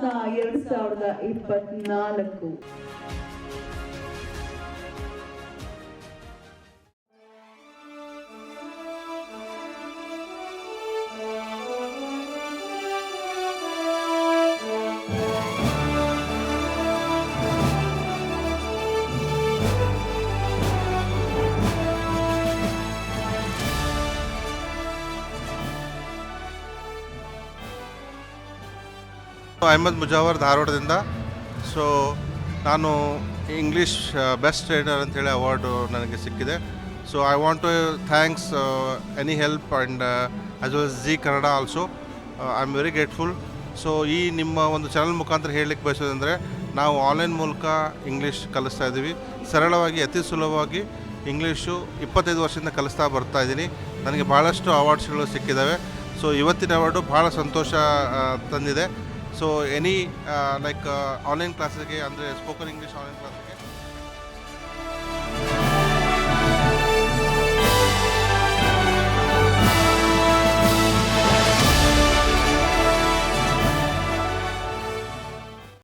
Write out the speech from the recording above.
2024. ಅಹಮದ್ ಮುಜಾವರ್ ಧಾರವಾಡದಿಂದ. ಸೊ ನಾನು English best trainer ಅಂಥೇಳಿ ಅವಾರ್ಡು ನನಗೆ ಸಿಕ್ಕಿದೆ. So I want to thanks any help and as well Zee Kannada also. I am very grateful. So ಈ ನಿಮ್ಮ ಒಂದು ಚಾನಲ್ ಮುಖಾಂತರ ಹೇಳಲಿಕ್ಕೆ ಬಯಸೋದಂದರೆ, ನಾವು ಆನ್ಲೈನ್ ಮೂಲಕ ಇಂಗ್ಲೀಷ್ ಕಲಿಸ್ತಾ ಇದ್ದೀವಿ. ಸರಳವಾಗಿ, ಅತಿ ಸುಲಭವಾಗಿ ಇಂಗ್ಲೀಷು 25 ವರ್ಷದಿಂದ ಕಲಿಸ್ತಾ ಬರ್ತಾ ಇದ್ದೀನಿ. ನನಗೆ ಭಾಳಷ್ಟು ಅವಾರ್ಡ್ಸ್ಗಳು ಸಿಕ್ಕಿದ್ದಾವೆ. ಸೊ ಇವತ್ತಿನ ಅವಾರ್ಡು ಭಾಳ ಸಂತೋಷ ತಂದಿದೆ. ಸೊ ಎನಿ ಲೈಕ್ ಆನ್ಲೈನ್ ಕ್ಲಾಸಿಗೆ, ಅಂದರೆ ಸ್ಪೋಕನ್ ಇಂಗ್ಲೀಷ್ ಆನ್ಲೈನ್ ಕ್ಲಾಸಿಗೆ